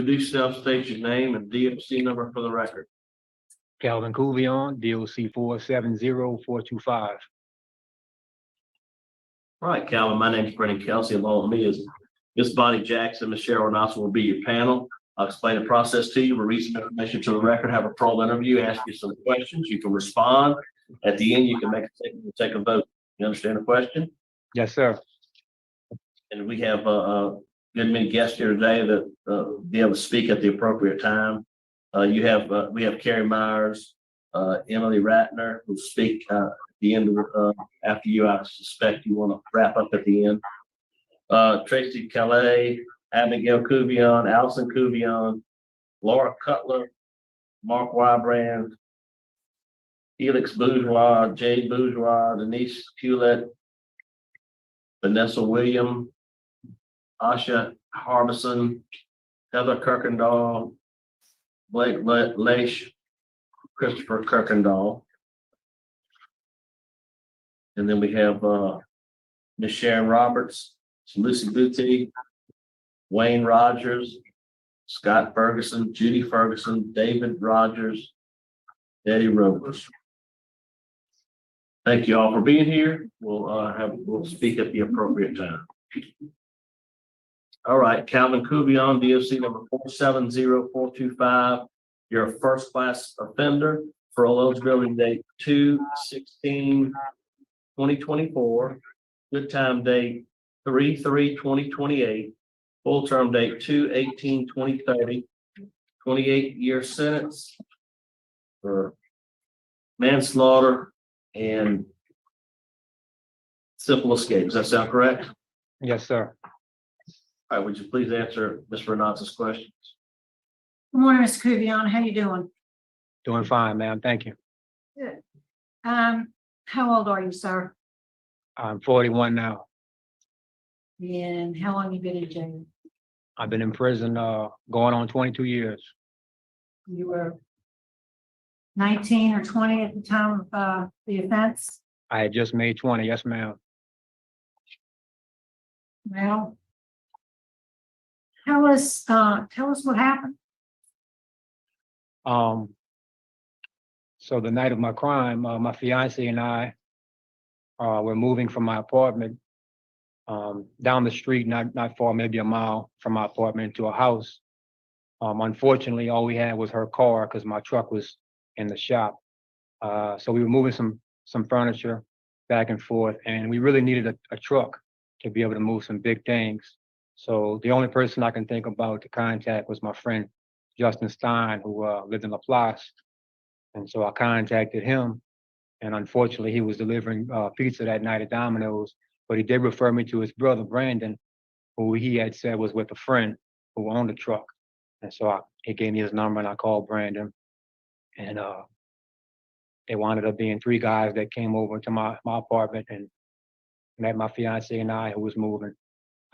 Introduce yourself, state your name and DOC number for the record. Calvin Couvillion DOC 470425. All right, Calvin, my name is Brendan Kelsey. Along with me is Miss Bonnie Jackson. Miss Cheryl Nelson will be your panel. I'll explain the process to you. We'll read some information to the record, have a parole interview, ask you some questions. You can respond. At the end, you can make a statement, take a vote. You understand the question? Yes, sir. And we have good many guests here today that be able to speak at the appropriate time. We have Carrie Myers, Emily Ratner, who speak at the end of after you. I suspect you want to wrap up at the end. Tracy Calais, Abigail Couvillion, Allison Couvillion, Laura Cutler, Mark Wybrand, Felix Bourgeois, Jade Bourgeois, Denise Hewlett, Vanessa William, Asha Harbison, Heather Kirkendall, Blake Leish, Christopher Kirkendall. And then we have Miss Sharon Roberts, Lucy Booty, Wayne Rogers, Scott Ferguson, Judy Ferguson, David Rogers, Eddie Rovers. Thank you all for being here. We'll speak at the appropriate time. All right, Calvin Couvillion, DOC number 470425. You're a first class offender. Parole eligibility date 2/16/2024. Good time date 3/3/2028. Full term date 2/18/2030. 28-year sentence for manslaughter and simple escape. Does that sound correct? Yes, sir. All right, would you please answer Ms. Renata's questions? Good morning, Mr. Couvillion. How you doing? Doing fine, ma'am. Thank you. Good. How old are you, sir? I'm 41 now. And how long you been in jail? I've been in prison going on 22 years. You were 19 or 20 at the time of the offense? I had just made 20. Yes, ma'am. Well, tell us what happened. So the night of my crime, my fiance and I were moving from my apartment down the street, not far, maybe a mile from my apartment to a house. Unfortunately, all we had was her car because my truck was in the shop. So we were moving some furniture back and forth, and we really needed a truck to be able to move some big things. So the only person I can think about to contact was my friend Justin Stein, who lived in LaPlace. And so I contacted him, and unfortunately he was delivering pizza that night at Domino's, but he did refer me to his brother Brandon, who he had said was with a friend who owned the truck. And so he gave me his number, and I called Brandon, and it wound up being 3 guys that came over to my apartment and met my fiance and I, who was moving.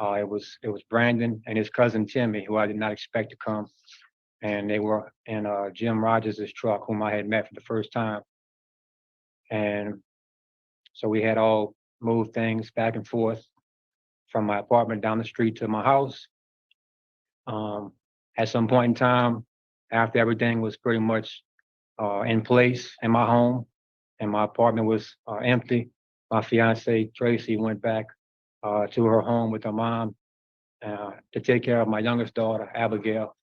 It was Brandon and his cousin Timmy, who I did not expect to come. And they were in Jim Rogers' truck, whom I had met for the first time. And so we had all moved things back and forth from my apartment down the street to my house. At some point in time, after everything was pretty much in place in my home and my apartment was empty, my fiance Tracy went back to her home with her mom to take care of my youngest daughter, Abigail.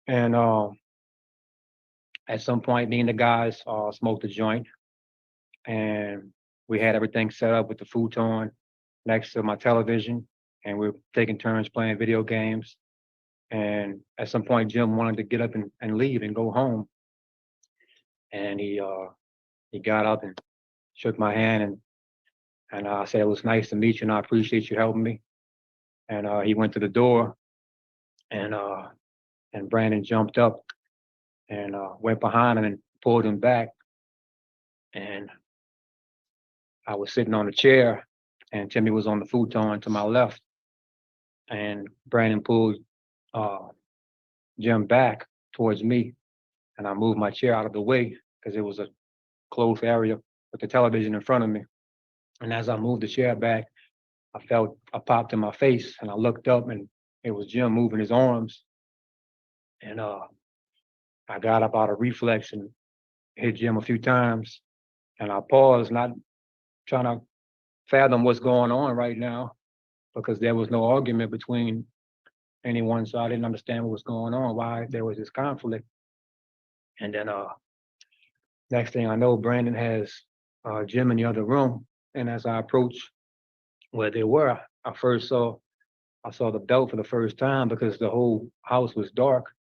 And at some point, me and the guys smoked a joint, and we had everything set up with the futon next to my television, and we were taking turns playing video games. And at some point, Jim wanted to get up and leave and go home. And he got up and shook my hand, and I said, "It was nice to meet you, and I appreciate you helping me." And he went to the door, and Brandon jumped up and went behind him and pulled him back. And I was sitting on a chair, and Timmy was on the futon to my left. And Brandon pulled Jim back towards me, and I moved my chair out of the way because it was a closed area with the television in front of me. And as I moved the chair back, I felt a pop to my face, and I looked up, and it was Jim moving his arms And I got up out of reflex and hit Jim a few times. And I paused, not trying to fathom what's going on right now, because there was no argument between anyone, so I didn't understand what was going on, why there was this conflict. And then next thing I know, Brandon has Jim in the other room. And as I approached where they were, I saw the belt for the first time because the whole house was dark.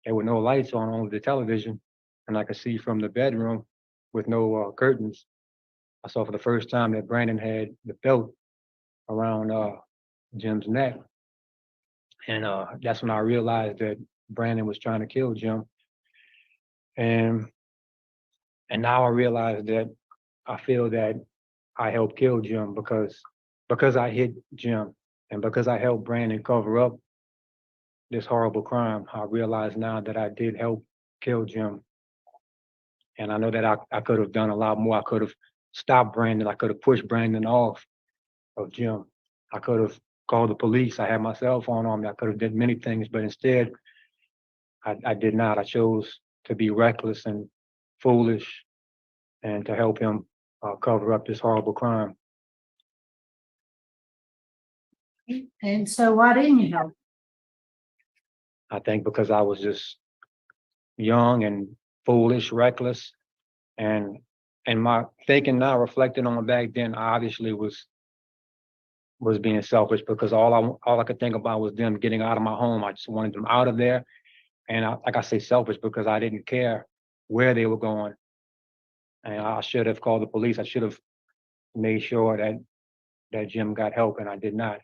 There were no lights on, only the television. And I could see from the bedroom with no curtains. I saw for the first time that Brandon had the belt around Jim's neck. And that's when I realized that Brandon was trying to kill Jim. And now I realize that I feel that I helped kill Jim because I hit Jim and because I helped Brandon cover up this horrible crime. I realize now that I did help kill Jim. And I know that I could have done a lot more. I could have stopped Brandon. I could have pushed Brandon off of Jim. I could have called the police. I had my cell phone on me. I could have did many things, but instead I did not. I chose to be reckless and foolish and to help him cover up this horrible crime. And so why didn't you help? I think because I was just young and foolish, reckless, and my thinking now, reflecting on back then, I obviously was being selfish because all I could think about was them getting out of my home. I just wanted them out of there, and like I say, selfish because I didn't care where they were going, and I should have called the police. I should have made sure that Jim got help, and I did not.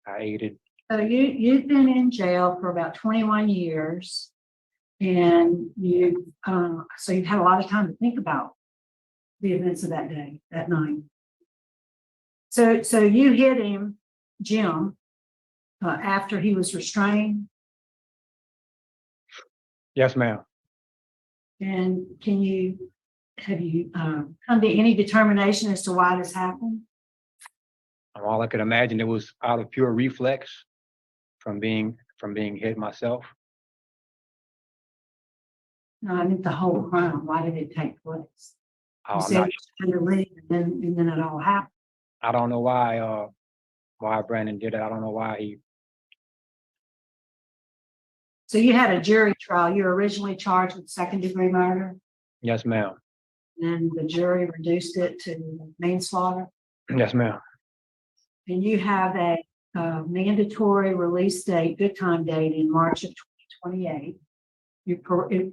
I aided. So you've been in jail for about 21 years, and so you've had a lot of time to think about the events of that day, that night. So you hit him, Jim, after he was restrained. Yes, ma'am. And have you come to any determination as to why this happened? All I could imagine, it was out of pure reflex from being hit myself. No, I meant the whole crime. Why did it take place? You I'm said not, you were trying to leave, and then it all happened. I don't know why Brandon did it. I don't know why he. So you had a jury trial. You were originally charged with second-degree murder, Yes, ma'am. and the jury reduced it to manslaughter. Yes, ma'am. And you have a mandatory release date, good time date in March of 2028. Your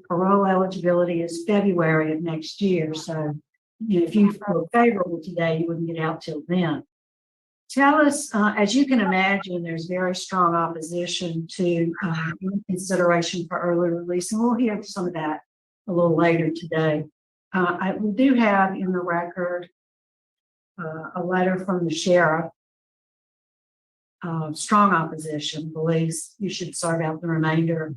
parole eligibility is February of next year. So if you were favorable today, you wouldn't get out till then. Tell us, as you can imagine, there's very strong opposition to consideration for early release, and we'll hear some of that a little later today. We do have in the record a letter from the sheriff. Strong opposition, believes you should serve out the remainder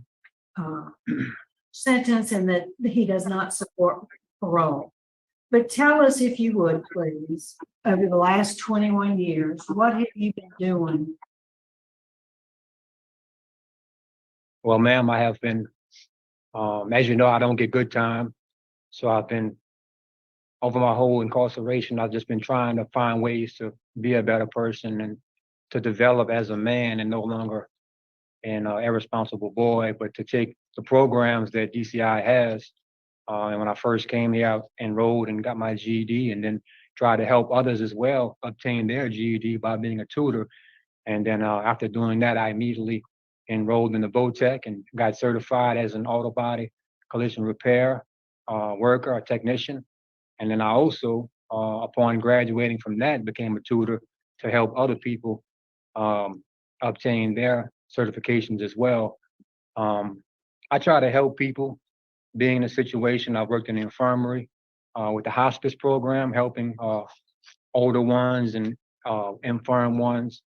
sentence and that he does not support parole. But tell us, if you would, please, over the last 21 years, what have you been doing? Well, ma'am, I have been, as you know, I don't get good time. So I've been, over my whole incarceration, I've just been trying to find ways to be a better person and to develop as a man and no longer an irresponsible boy, but to take the programs that DCI has. And when I first came here, I enrolled and got my GED, and then tried to help others as well obtain their GED by being a tutor. And then after doing that, I immediately enrolled in the VOTEC and got certified as an auto body collision repair worker or technician. And then I also, upon graduating from that, became a tutor to help other people obtain their certifications as well. I try to help people. Being in a situation, I've worked in the infirmary with the hospice program, helping older ones and infirm ones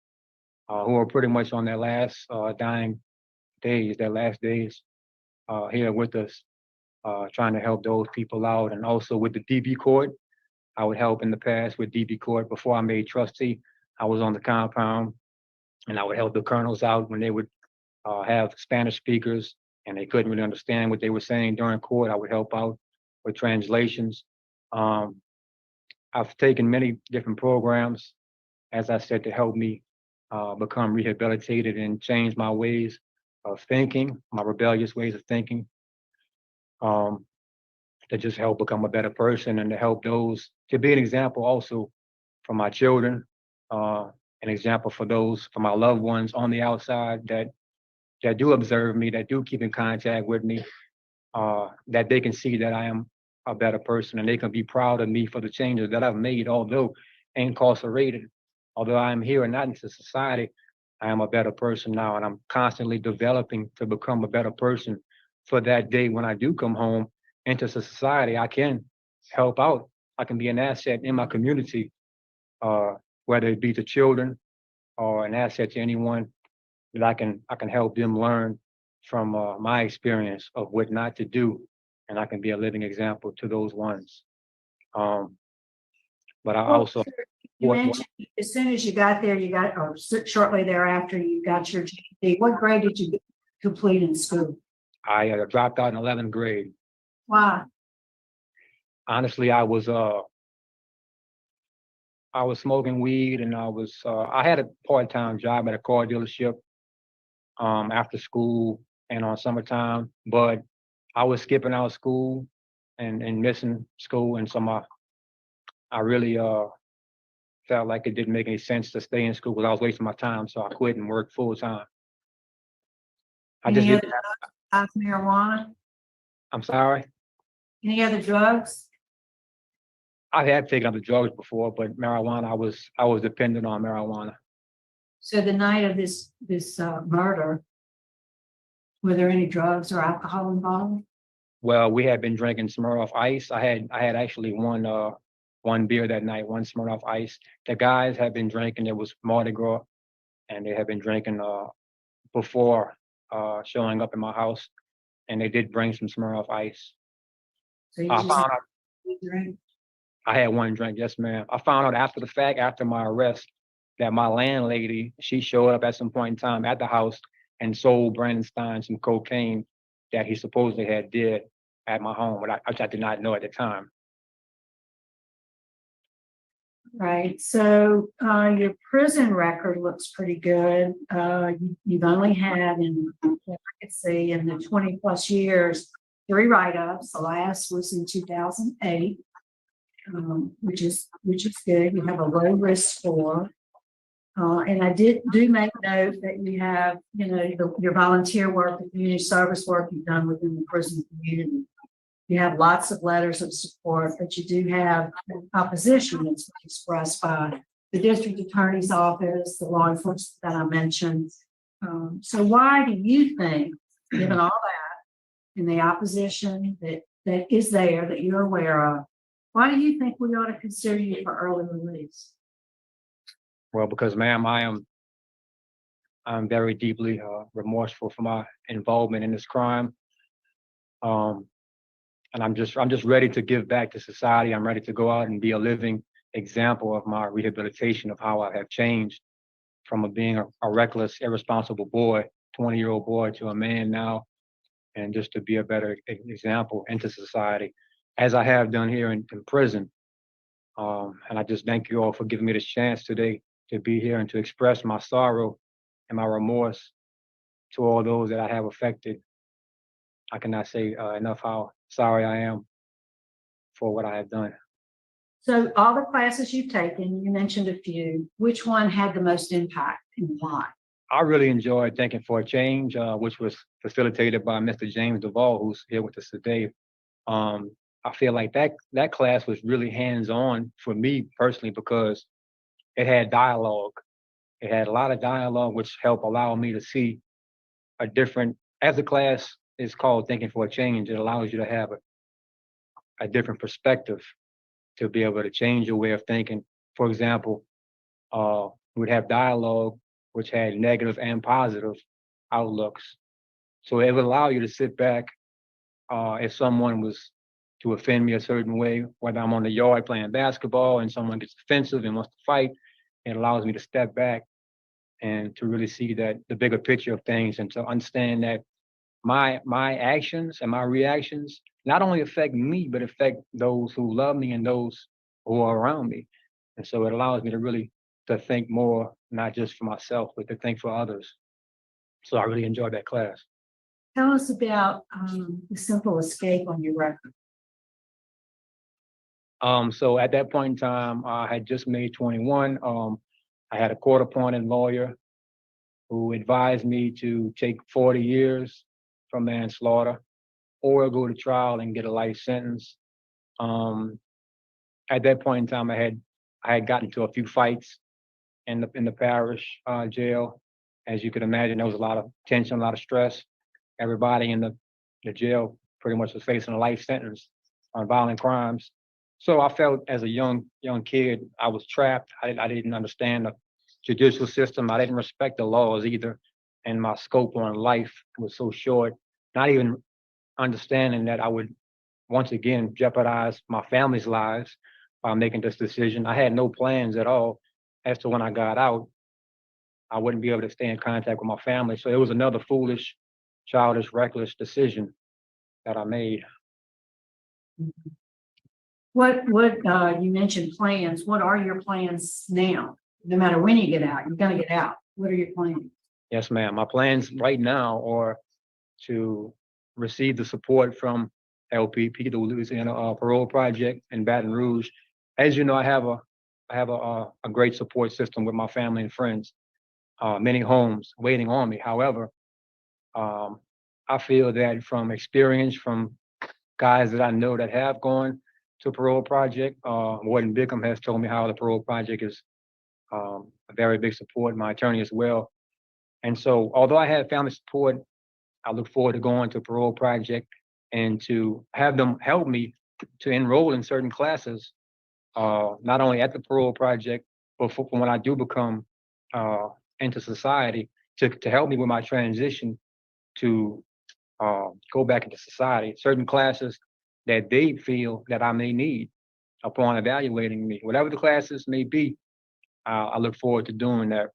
who are pretty much on their last dying days, their last days here with us, trying to help those people out. And also with the DB court, I would help in the past with DB court. Before I made trustee, I was on the compound, and I would help the colonels out when they would have Spanish speakers and they couldn't really understand what they were saying during court, I would help out with translations. I've taken many different programs, as I said, to help me become rehabilitated and change my ways of thinking, my rebellious ways of thinking, to just help become a better person and to help those, to be an example also for my children, an example for those, for my loved ones on the outside that do observe me, that do keep in contact with me, that they can see that I am a better person and they can be proud of me for the changes that I've made, although incarcerated, although I am here and not into society, I am a better person now, and I'm constantly developing to become a better person for that day when I do come home into society. I can help out. I can be an asset in my community, whether it be to children or an asset to anyone that I can help them learn from my experience of what not to do, and I can be a living example to those ones. But I also You mentioned as soon as you got there, or shortly thereafter, you got your GED. What grade did you complete in school? I dropped out in 11th grade. Why? Honestly, I was smoking weed, and I had a part-time job at a car dealership after school and on summertime, but I was skipping out of school and missing school, and so I really felt like it didn't make any sense to stay in school because I was wasting my time, so I quit and worked full time. Any other drugs besides marijuana? I'm sorry. Any other drugs? I had taken other drugs before, but marijuana, I was dependent on marijuana. So the night of this murder, were there any drugs or alcohol involved? Well, we had been drinking Smirnoff Ice. I had actually one beer that night, one Smirnoff Ice. The guys had been drinking. It was Mardi Gras, and they had been drinking before showing up in my house, and they did bring some Smirnoff Ice. So you I just found out drink? I had one drink, yes, ma'am. I found out after the fact, after my arrest, that my landlady, she showed up at some point in time at the house and sold Brandon Stein some cocaine that he supposedly had did at my home, which I did not know at the time. Right. So your prison record looks pretty good. You've only had, I could see, in the 20 plus years, 3 write-ups. The last was in 2008, which is good. You have a low risk score. And I do make note that you have, your volunteer work, the community service work you've done within the prison community. You have lots of letters of support, but you do have opposition that's expressed by the district attorney's office, the law enforcement that I mentioned. So why do you think, given all that and the opposition that is there that you're aware of, why do you think we ought to consider you for early release? Well, because, ma'am, I'm very deeply remorseful for my involvement in this crime. And I'm just ready to give back to society. I'm ready to go out and be a living example of my rehabilitation, of how I have changed from being a reckless, irresponsible boy, 20-year-old boy, to a man now, and just to be a better example into society, as I have done here in prison. And I just thank you all for giving me this chance today to be here and to express my sorrow and my remorse to all those that I have affected. I cannot say enough how sorry I am for what I have done. So all the classes you've taken, you mentioned a few, which one had the most impact and why? I really enjoyed Thinking for a Change, which was facilitated by Mr. James Duvall, who's here with us today. I feel like that class was really hands-on for me personally because it had dialogue. It had a lot of dialogue, which helped allow me to see a different, as the class is called Thinking for a Change, it allows you to have a different perspective to be able to change your way of thinking. For example, we'd have dialogue which had negative and positive outlooks. So it would allow you to sit back if someone was to offend me a certain way, whether I'm on the yard playing basketball and someone gets offensive and wants to fight, it allows me to step back and to really see that the bigger picture of things and to understand that my actions and my reactions not only affect me, but affect those who love me and those who are around me. And so it allows me to really to think more, not just for myself, but to think for others. So I really enjoyed that class. Tell us about the simple escape on your record. So at that point in time, I had just made 21. I had a court-appointed lawyer who advised me to take 40 years for manslaughter or go to trial and get a life sentence. At that point in time, I had gotten into a few fights in the parish jail. As you could imagine, there was a lot of tension, a lot of stress. Everybody in the jail pretty much was facing a life sentence on violent crimes. So I felt as a young kid, I was trapped. I didn't understand the judicial system. I didn't respect the laws either. And my scope on life was so short, not even understanding that I would once again jeopardize my family's lives by making this decision. I had no plans at all as to when I got out, I wouldn't be able to stay in contact with my family. So it was another foolish, childish, reckless decision that I made. What you mentioned plans. What are your plans now? No matter when you get out, you're gonna get out. What are your plans? Yes, ma'am. My plans right now are to receive the support from LPP, the Louisiana Parole Project in Baton Rouge. As you know, I have a great support system with my family and friends, many homes waiting on me. However, I feel that from experience, from guys that I know that have gone to Parole Project, Warden Bickham has told me how the Parole Project is a very big support, my attorney as well. And so, although I have family support, I look forward to going to Parole Project and to have them help me to enroll in certain classes, not only at the Parole Project, but for when I do become into society, to help me with my transition to go back into society. Certain classes that they feel that I may need upon evaluating me, whatever the classes may be, I look forward to doing that.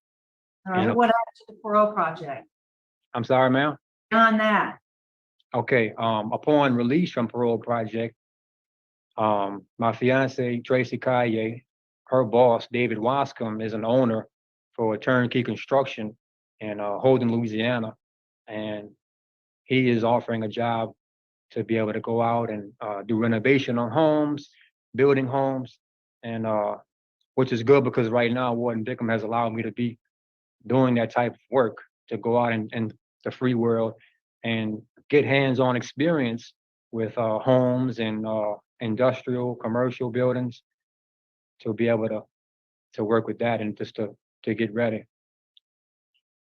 All right. What happened to the Parole Project? I'm sorry, ma'am. Beyond that. Okay. Upon release from Parole Project, my fiance Tracy Kaye, her boss David Wascom is an owner for Turnkey Construction in Holden, Louisiana, and he is offering a job to be able to go out and do renovation on homes, building homes, and which is good because right now Warden Bickham has allowed me to be doing that type of work, to go out in the free world and get hands-on experience with homes and industrial, commercial buildings, to be able to work with that and just to get ready.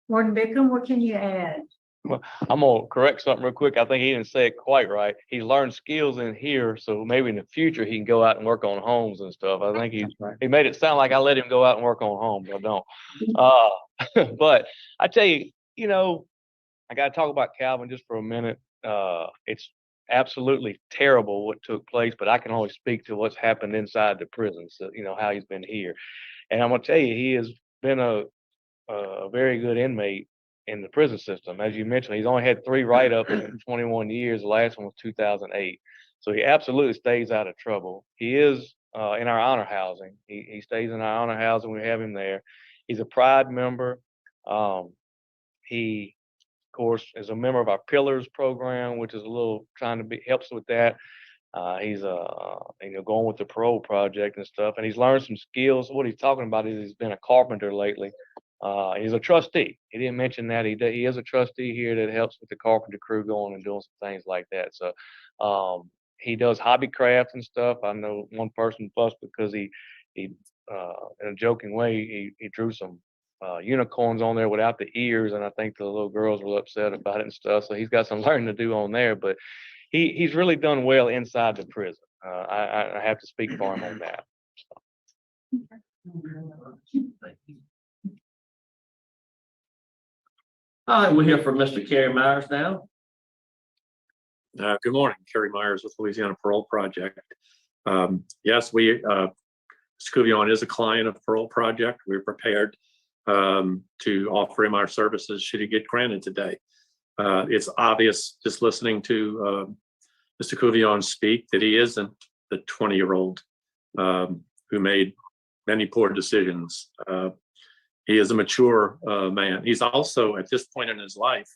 Warden Bickham, what can you add? Well, I'm gonna correct something real quick. I think he didn't say it quite right. He learned skills in here, so maybe in the future he can go out and work on homes and stuff. I think he made it sound like I let him go out and work on homes. I don't. But I tell you, I got to talk about Calvin just for a minute. It's absolutely terrible what took place, but I can only speak to what's happened inside the prison. So how he's been here, and I'm gonna tell you, he has been a very good inmate in the prison system. As you mentioned, he's only had 3 write-ups in 21 years. The last one was 2008. So he absolutely stays out of trouble. He is in our honor housing. He stays in our honor housing. We have him there. He's a Pride member. He, of course, is a member of our Pillars program, which is a little helps with that. He's going with the Parole Project and stuff, and he's learned some skills. What he's talking about is he's been a carpenter lately. He's a trustee. He didn't mention that. He is a trustee here that helps with the carpenter crew going and doing some things like that. So he does hobby crafts and stuff. I know one person fussed because he in a joking way, he drew some unicorns on there without the ears, and I think the little girls were upset about it and stuff. So he's got some learning to do on there, but he's really done well inside the prison. I have to speak for him on that. All right, we'll hear from Mr. Kerry Myers now. Good morning, Kerry Myers with Louisiana Parole Project. Yes, Couvillion is a client of Parole Project. We're prepared to offer him our services should he get granted today. It's obvious just listening to Mr. Couvillion speak that he isn't the 20-year-old who made many poor decisions. He is a mature man. He's also, at this point in his life,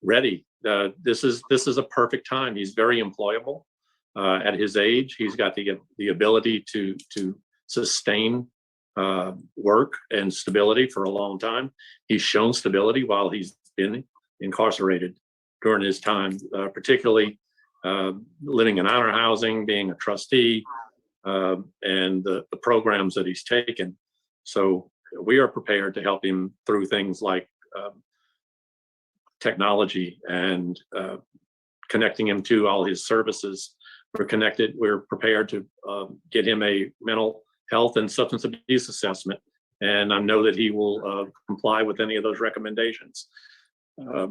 ready. This is a perfect time. He's very employable. At his age, he's got the ability to sustain work and stability for a long time. He's shown stability while he's been incarcerated during his time, particularly living in honor housing, being a trustee, and the programs that he's taken. So we are prepared to help him through things like technology and connecting him to all his services. We're prepared to get him a mental health and substance abuse assessment. And I know that he will comply with any of those recommendations. I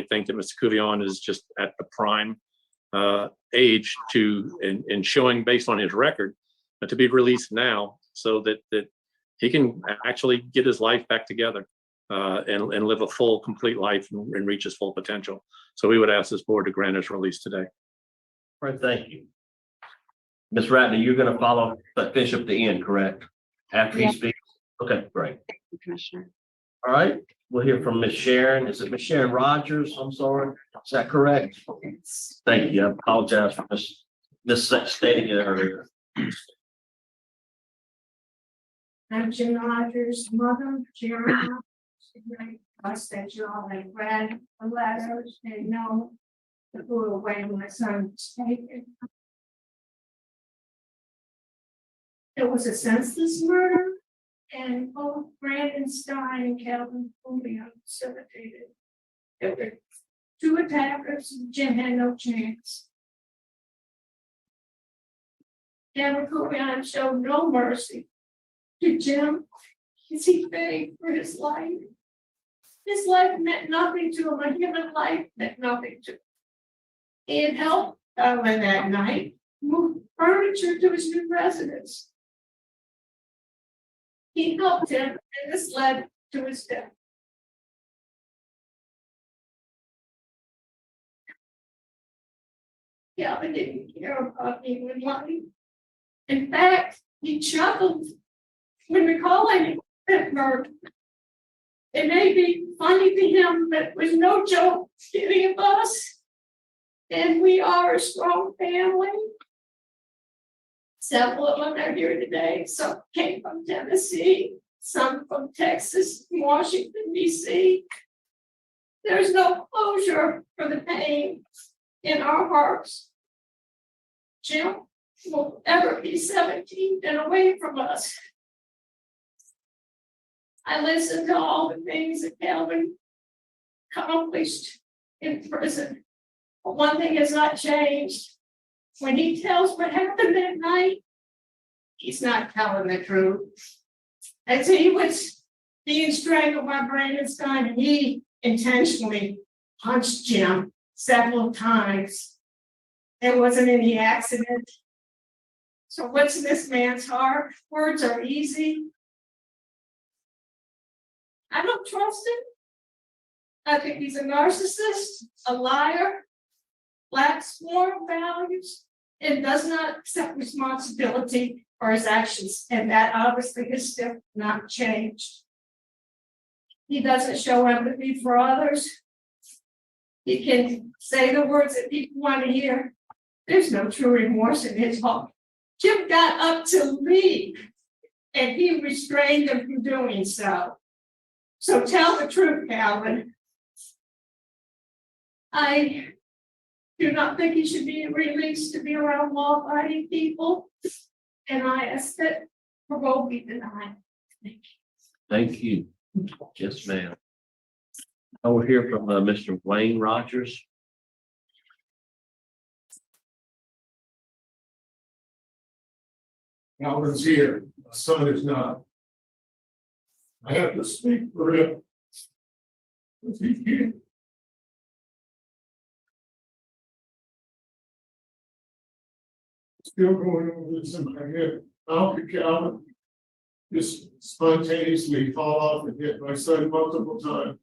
think that Mr. Couvillion is just at the prime age and showing based on his record to be released now so that he can actually get his life back together and live a full, complete life and reach his full potential. So we would ask this board to grant his release today. All right, thank you. Ms. Ratner, you're going to finish up the end, correct? After he speaks? Okay, great. Commissioner. All right, we'll hear from Ms. Sharon. Is it Ms. Sharon Rogers? I'm sorry. Is that correct? Thank you. I apologize for misstating it earlier. I'm Jim Rogers' mother, Jeremiah. I said you all have read the letters and know the way my son was taken. It was a senseless murder, and both Brandon Stein and Calvin Couvillion facilitated. There were two attackers, and Jim had no chance. Calvin Couvillion showed no mercy to Jim as he begged for his life. His life meant nothing to him, a human life meant nothing to him. He had helped Calvin that night move furniture to his new residence. He helped him, and this led to his death. Calvin didn't care about human life. In fact, he chuckled when recalling that murder. It may be funny to him, but it was no joke to any of us. And we are a strong family. Several of them are here today. Some came from Tennessee, some from Texas, Washington, D.C. There's no closure for the pain in our hearts. Jim will ever be 17 and away from us. I listened to all the things that Calvin accomplished in prison. But one thing has not changed. When he tells what happened that night, he's not telling the truth. As he was being strangled by Brandon Stein, and he intentionally punched Jim several times. There wasn't any accident. So what's in this man's heart? Words are easy. I don't trust him. I think he's a narcissist, a liar, lacks moral values, and does not accept responsibility for his actions. And that obviously has still not changed. He doesn't show empathy for others. He can say the words that people want to hear. There's no true remorse in his heart. Jim got up to leave, and he restrained him from doing so. So tell the truth, Calvin. I do not think he should be released to be around law-abiding people, and I ask that parole be denied. Thank you. Yes, ma'am. I will hear from Mr. Wayne Rogers. Calvin's here, my son is not. I have to speak for him. If he can't. Still going over this in my head. How could Calvin just spontaneously fall off and hit my son multiple times?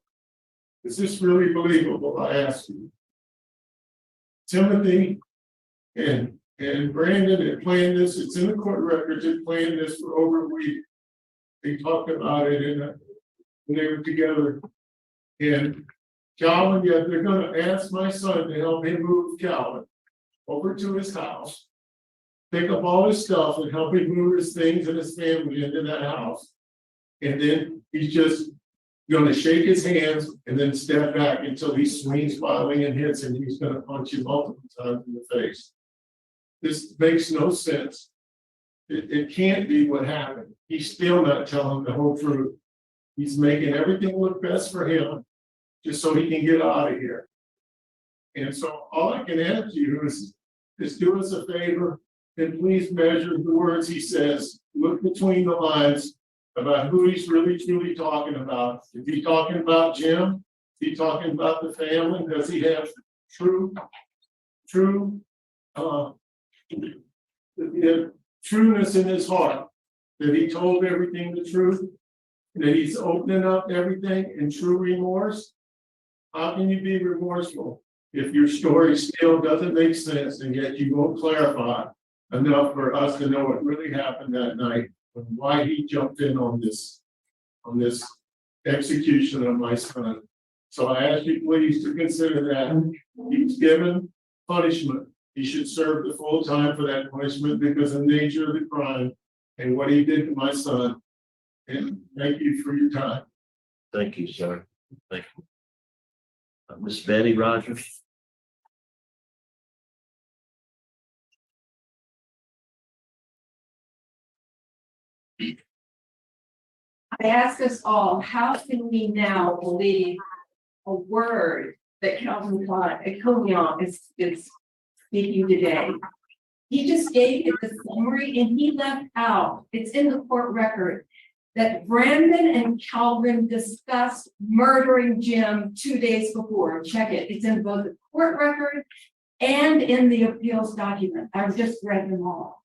Is this really believable? I ask you. Timothy and Brandon had planned this. It's in the court records. Had planned this for over a week. They talked about it when they were together. And Calvin, yeah, they're going to ask my son to help him move Calvin over to his house, pick up all his stuff and help him move his things and his family into that house. And then he's just going to shake his hands and then step back until he swings violently and hits him. He's going to punch him multiple times in the face. This makes no sense. It can't be what happened. He's still not telling the whole truth. He's making everything look best for him, just so he can get out of here. And so all I can ask you is do us a favor and please measure the words he says. Look between the lines about who he's really truly talking about. Is he talking about Jim? Is he talking about the family? Does he have trueness in his heart? That he told everything the truth? That he's opening up everything in true remorse? How can you be remorseful if your story still doesn't make sense and yet you won't clarify enough for us to know what really happened that night and why he jumped in on this execution of my son? So I ask you please to consider that he's given punishment. He should serve the full time for that punishment because of the nature of the crime and what he did to my son. And thank you for your time. Thank you, sir. Thank you. Miss Betty Rogers. I ask us all, how can we now believe a word that Couvillion is speaking today? He just gave it the summary and he left out, it's in the court record, that Brandon and Calvin discussed murdering Jim 2 days before. Check it, it's in both the court record and in the appeals document. I've just read them all.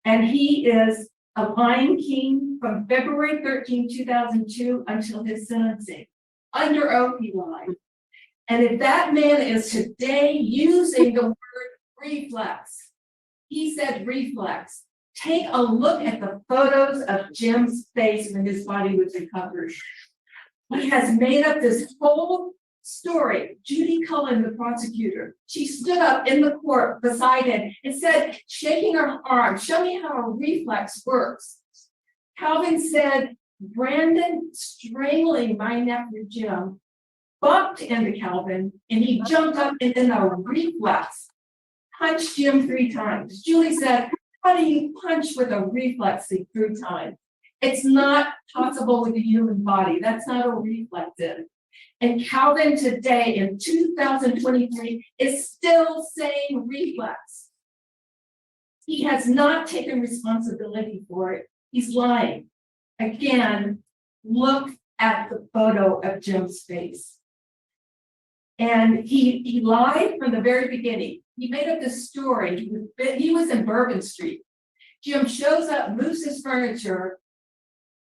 And he is a Lion King from February 13, 2002 until his sentencing. Under oath he lied. And if that man is today using the word reflex, he said reflex. Take a look at the photos of Jim's face when his body was recovered. He has made up this whole story. Judy Cullen, the prosecutor, she stood up in the court beside him and said, shaking her arm, show me how a reflex works. Calvin said, Brandon strangling my nephew Jim bumped into Calvin and he jumped up and in a reflex punched Jim 3 times. Julie said, how do you punch with a reflex 3 times? It's not possible with the human body. That's not a reflex. And Calvin today in 2023 is still saying reflex. He has not taken responsibility for it. He's lying. Again, look at the photo of Jim's face. And he lied from the very beginning. He made up this story. He was in Bourbon Street. Jim shows up, moves his furniture.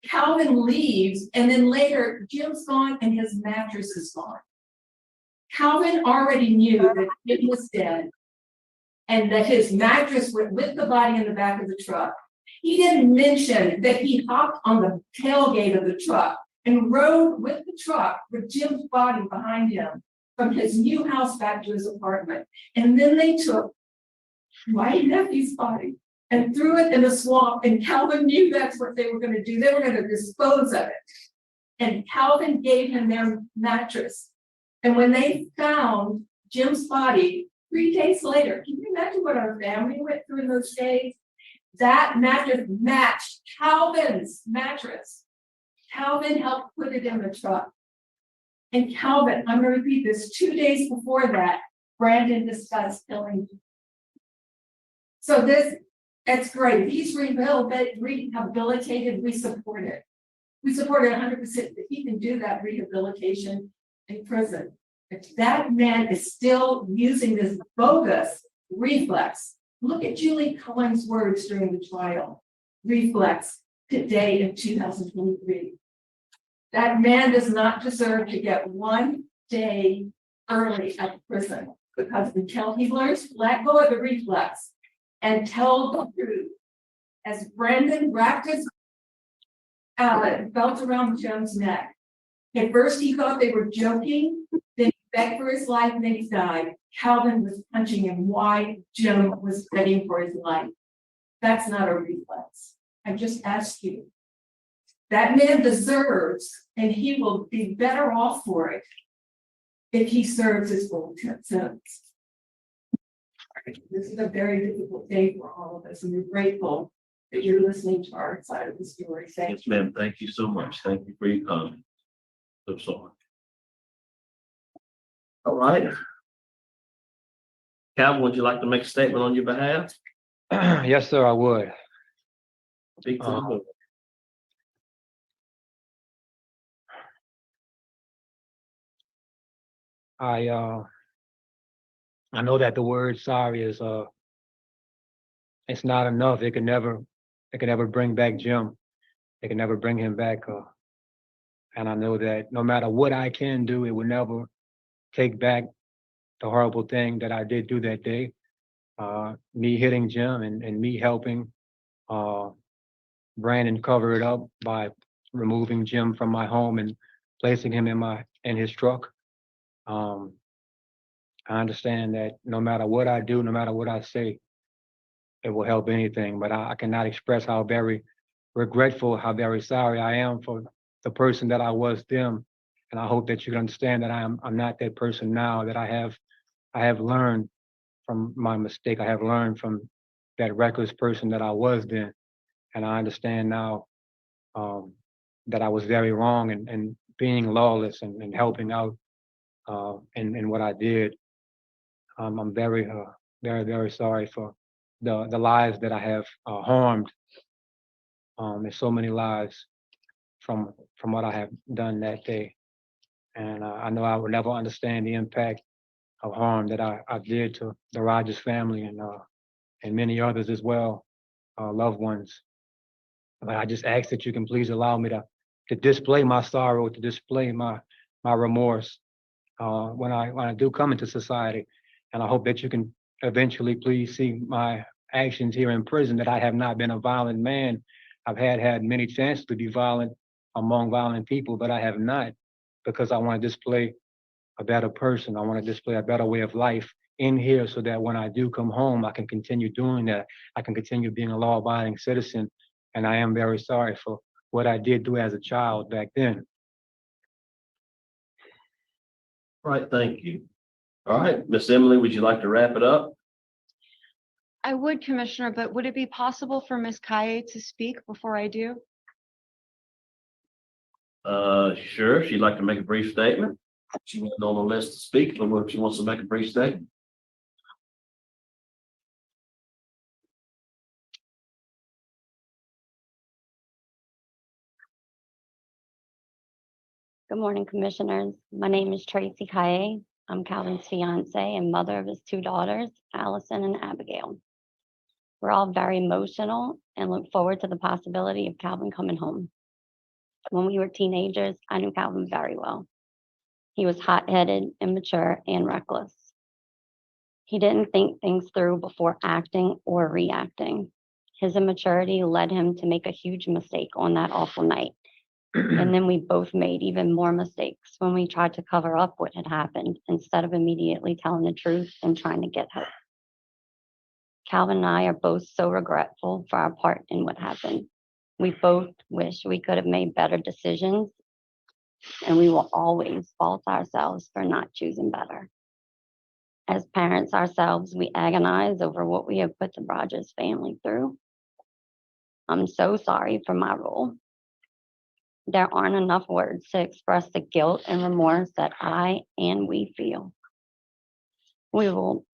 Calvin leaves, and then later Jim's gone and his mattress is gone. Calvin already knew that Jim was dead and that his mattress went with the body in the back of the truck. He didn't mention that he hopped on the tailgate of the truck and rode with the truck with Jim's body behind him from his new house back to his apartment. And then they took my nephew's body and threw it in the swamp. And Calvin knew that's what they were going to do. They were going to dispose of it. And Calvin gave him their mattress. And when they found Jim's body 3 days later, can you imagine what our family went through in those days? That mattress matched Calvin's mattress. Calvin helped put it in the truck. And Calvin, I'm going to repeat this, 2 days before that, Brandon discussed killing. So that's great. He's rehabilitated, we support it. We support it 100% that he can do that rehabilitation in prison. If that man is still using this bogus reflex, look at Julie Cullen's words during the trial. Reflex today in 2023. That man does not deserve to get 1 day early at prison, because until he learns to let go of the reflex and tell the truth, as Brandon wrapped his belt around Jim's neck. At first, he thought they were joking, then he begged for his life, and then he died. Calvin was punching him wide. Jim was begging for his life. That's not a reflex. I just ask you. That man deserves, and he will be better off for it if he serves his full sentence. This is a very difficult day for all of us, and we're grateful that you're listening to our side of the story. Thank Yes, you. ma'am. Thank you so much. Thank you for your comment. So sorry. All right. Calvin, would you like to make a statement on your behalf? Yes, sir, I would. Speak to the board. I know that the word sorry is it's not enough. It can never bring back Jim. It can never bring him back. And I know that no matter what I can do, it will never take back the horrible thing that I did do that day. Me hitting Jim and me helping Brandon cover it up by removing Jim from my home and placing him in his truck. I understand that no matter what I do, no matter what I say, it will help anything, but I cannot express how very regretful, how very sorry I am for the person that I was then. And I hope that you can understand that I'm not that person now, that I have learned from my mistake. I have learned from that reckless person that I was then. And I understand now that I was very wrong and being lawless and helping out in what I did. I'm very, very sorry for the lives that I have harmed. There's so many lives from what I have done that day. And I know I would never understand the impact of harm that I did to the Rogers family and many others as well, loved ones. But I just ask that you can please allow me to display my sorrow, to display my remorse when I do come into society. And I hope that you can eventually please see my actions here in prison, that I have not been a violent man. I've had many chances to be violent among violent people, but I have not, because I want to display a better person. I want to display a better way of life in here so that when I do come home, I can continue doing that. I can continue being a law-abiding citizen. And I am very sorry for what I did do as a child back then. All right, thank you. All right, Miss Emily, would you like to wrap it up? I would, Commissioner, but would it be possible for Ms. Kaye to speak before I do? Sure. She'd like to make a brief statement. She wasn't on the list to speak, but if she wants to make a brief statement. Good morning, Commissioners. My name is Tracy Kaye. I'm Calvin's fiance and mother of his 2 daughters, Allison and Abigail. We're all very emotional and look forward to the possibility of Calvin coming home. When we were teenagers, I knew Calvin very well. He was hot-headed, immature, and reckless. He didn't think things through before acting or reacting. His immaturity led him to make a huge mistake on that awful night. And then we both made even more mistakes when we tried to cover up what had happened instead of immediately telling the truth and trying to get help. Calvin and I are both so regretful for our part in what happened. We both wish we could have made better decisions, and we will always fault ourselves for not choosing better. As parents ourselves, we agonize over what we have put the Rogers family through. I'm so sorry for my role. There aren't enough words to express the guilt and remorse that I and we feel. We will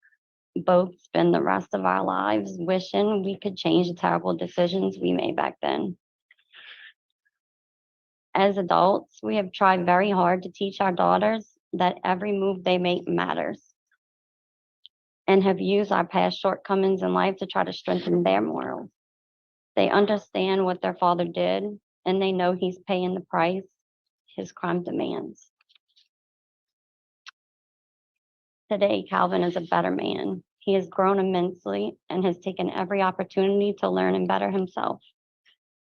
both spend the rest of our lives wishing we could change the terrible decisions we made back then. As adults, we have tried very hard to teach our daughters that every move they make matters, and have used our past shortcomings in life to try to strengthen their morals. They understand what their father did, and they know he's paying the price. his crime demands. Today, Calvin is a better man. He has grown immensely and has taken every opportunity to learn and better himself.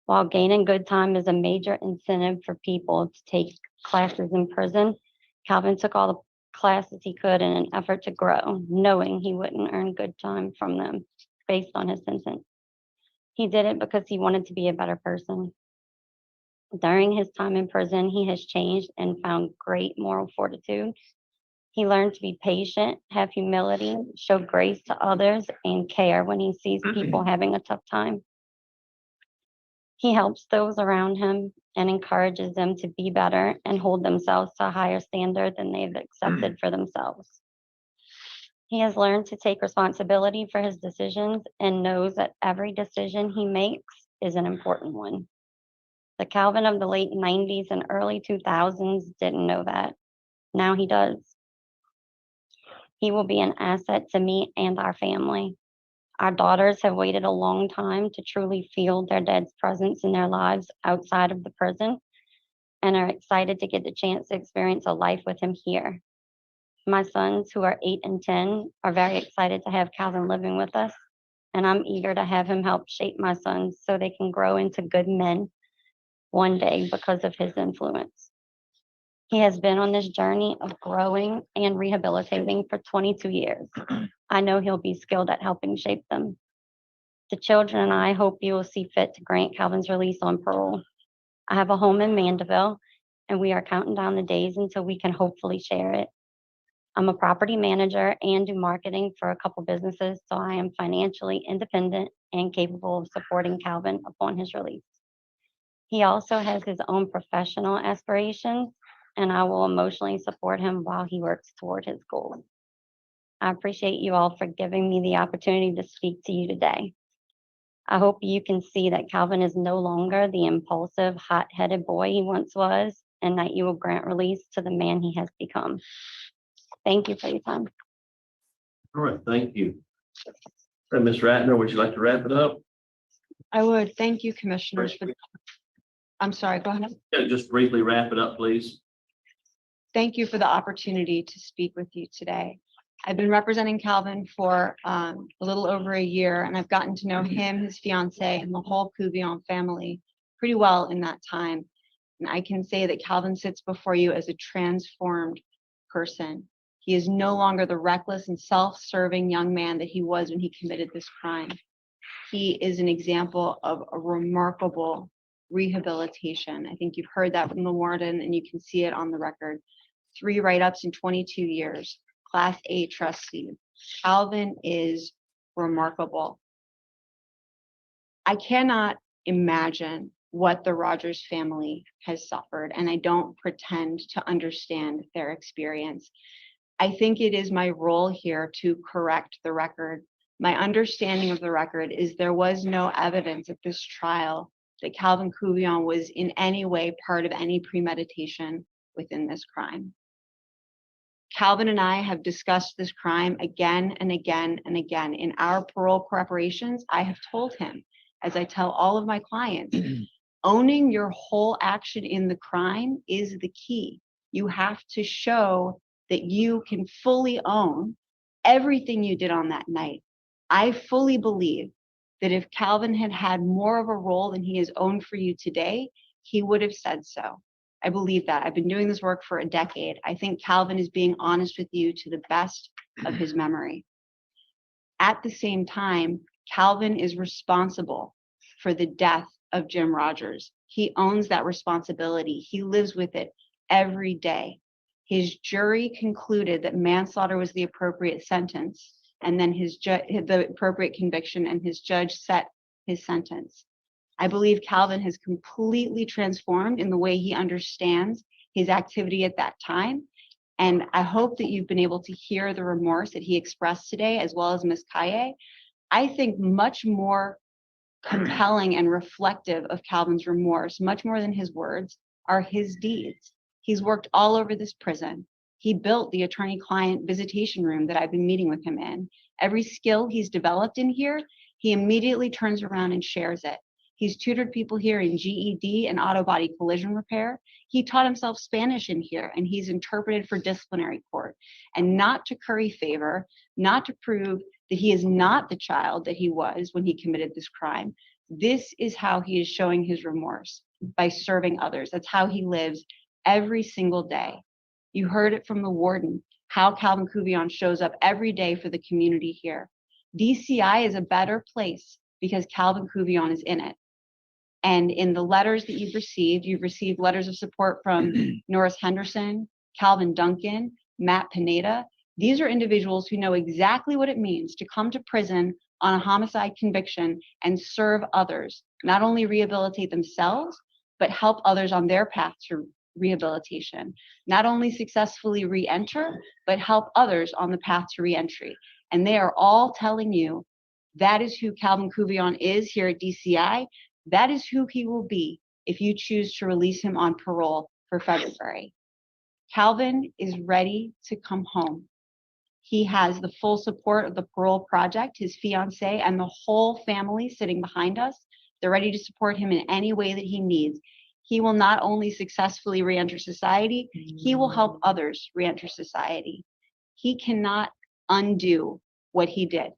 While gaining good time is a major incentive for people to take classes in prison, Calvin took all the classes he could in an effort to grow, knowing he wouldn't earn good time from them based on his sentence. He did it because he wanted to be a better person. During his time in prison, he has changed and found great moral fortitude. He learned to be patient, have humility, show grace to others, and care when he sees people having a tough time. He helps those around him and encourages them to be better and hold themselves to a higher standard than they've accepted for themselves. He has learned to take responsibility for his decisions and knows that every decision he makes is an important one. The Calvin of the late 90s and early 2000s didn't know that. Now he does. He will be an asset to me and our family. Our daughters have waited a long time to truly feel their dad's presence in their lives outside of the prison and are excited to get the chance to experience a life with him here. My sons, who are 8 and 10, are very excited to have Calvin living with us, and I'm eager to have him help shape my sons so they can grow into good men one day because of his influence. He has been on this journey of growing and rehabilitating for 22 years. I know he'll be skilled at helping shape them. The children and I hope you will see fit to grant Calvin's release on parole. I have a home in Mandeville, and we are counting down the days until we can hopefully share it. I'm a property manager and do marketing for a couple businesses, so I am financially independent and capable of supporting Calvin upon his release. He also has his own professional aspirations, and I will emotionally support him while he works toward his goals. I appreciate you all for giving me the opportunity to speak to you today. I hope you can see that Calvin is no longer the impulsive, hot-headed boy he once was, and that you will grant release to the man he has become. Thank you for your time. All right, thank you. Ms. Ratner, would you like to wrap it up? I would. Thank you, commissioners. I'm sorry, go ahead. Yeah, just briefly wrap it up, please. Thank you for the opportunity to speak with you today. I've been representing Calvin for a little over a year, and I've gotten to know him, his fiancée, and the whole Couvillion family pretty well in that time. And I can say that Calvin sits before you as a transformed person. He is no longer the reckless and self-serving young man that he was when he committed this crime. He is an example of a remarkable rehabilitation. I think you've heard that from the warden, and you can see it on the record. 3 write-ups in 22 years. Class A trustee. Calvin is remarkable. I cannot imagine what the Rogers family has suffered, and I don't pretend to understand their experience. I think it is my role here to correct the record. My understanding of the record is there was no evidence at this trial that Calvin Couvillion was in any way part of any premeditation within this crime. Calvin and I have discussed this crime again and again and again. In our parole preparations, I have told him, as I tell all of my clients, owning your whole action in the crime is the key. You have to show that you can fully own everything you did on that night. I fully believe that if Calvin had had more of a role than he has owned for you today, he would have said so. I believe that. I've been doing this work for a decade. I think Calvin is being honest with you to the best of his memory. At the same time, Calvin is responsible for the death of Jim Rogers. He owns that responsibility. He lives with it every day. His jury concluded that manslaughter was the appropriate sentence, and then the appropriate conviction, and his judge set his sentence. I believe Calvin has completely transformed in the way he understands his activity at that time. And I hope that you've been able to hear the remorse that he expressed today, as well as Ms. Kaye. I think much more compelling and reflective of Calvin's remorse, much more than his words, are his deeds. He's worked all over this prison. He built the attorney-client visitation room that I've been meeting with him in. Every skill he's developed in here, he immediately turns around and shares it. He's tutored people here in GED and auto body collision repair. He taught himself Spanish in here, and he's interpreted for disciplinary court. And not to curry favor, not to prove that he is not the child that he was when he committed this crime. This is how he is showing his remorse, by serving others. That's how he lives every single day. You heard it from the warden, how Calvin Couvillion shows up every day for the community here. DCI is a better place because Calvin Couvillion is in it. And in the letters that you've received letters of support from Norris Henderson, Calvin Duncan, Matt Pineda. These are individuals who know exactly what it means to come to prison on a homicide conviction and serve others, not only rehabilitate themselves, but help others on their path to rehabilitation. Not only successfully re-enter, but help others on the path to re-entry. And they are all telling you that is who Calvin Couvillion is here at DCI. That is who he will be if you choose to release him on parole for February. Calvin is ready to come home. He has the full support of the Parole Project, his fiancée, and the whole family sitting behind us. They're ready to support him in any way that he needs. He will not only successfully re-enter society, he will help others re-enter society. He cannot undo what he did.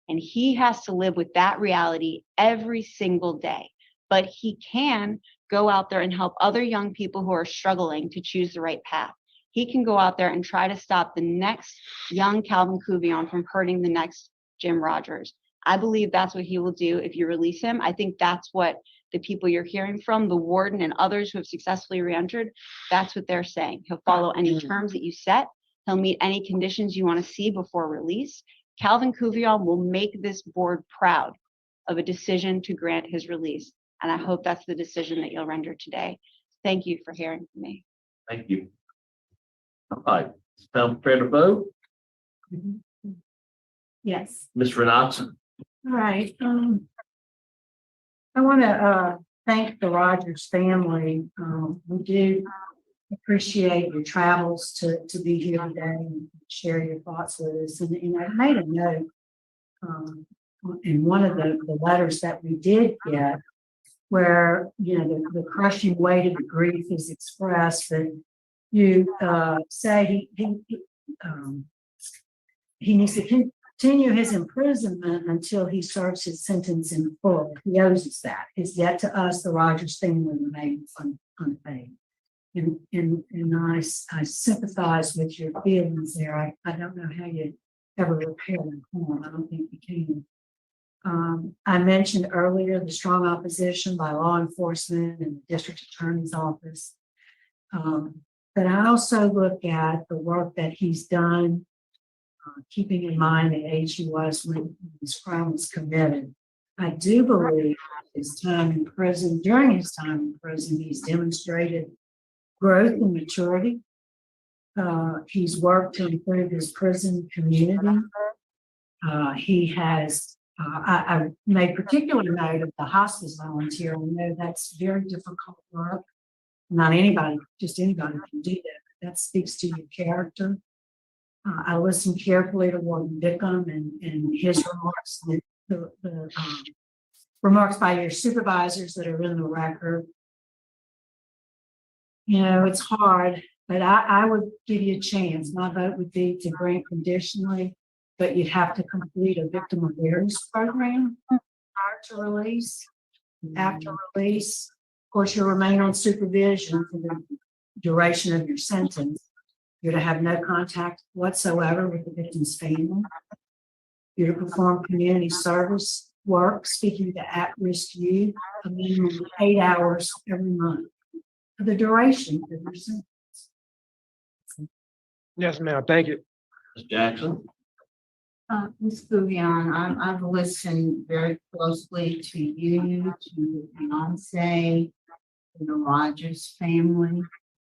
And he has to live with that reality every single day. But he can go out there and help other young people who are struggling to choose the right path. He can go out there and try to stop the next young Calvin Couvillion from hurting the next Jim Rogers. I believe that's what he will do if you release him. I think that's what the people you're hearing from, the warden and others who have successfully re-entered, that's what they're saying. He'll follow any terms that you set. He'll meet any conditions you want to see before release. Calvin Couvillion will make this board proud of a decision to grant his release. And I hope that's the decision that you'll render today. Thank you for hearing from me. Thank you. All right, now prepared to vote. Yes. Ms. Renata. All right. I want to thank the Rogers family. We do appreciate your travels to be here today and share your thoughts with us. And I made a note in one of the letters that we did get, where the crushing weight of the grief is expressed, that you say he needs to continue his imprisonment until he serves his sentence in full. He owes us that. His debt to us, the Rogers family, remains unpaid. And I sympathize with your feelings there. I don't know how you ever repair the harm. I don't think you can. I mentioned earlier the strong opposition by law enforcement and the district attorney's office. But I also look at the work that he's done, keeping in mind the age he was when this crime was committed. I do believe his time in prison, during his time in prison, he's demonstrated growth and maturity. He's worked to improve his prison community. He has, I made particular note of the hospice volunteer. I know that's very difficult work. Not anybody, just anybody can do that. That speaks to your character. I listened carefully to Warden Bickham and his remarks, the remarks by your supervisors that are in the record. It's hard, but I would give you a chance. My vote would be to grant conditionally, but you'd have to complete a victim awareness program prior to release. After release, of course, you'll remain on supervision for the duration of your sentence. You're to have no contact whatsoever with the victim's family. You're to perform community service work, speaking to at-risk youth, a minimum of 8 hours every month for the duration of your sentence. Yes, ma'am. Thank you. Ms. Jackson. Ms. Couvillion, I've listened very closely to you, to the fiancé, to the Rogers family.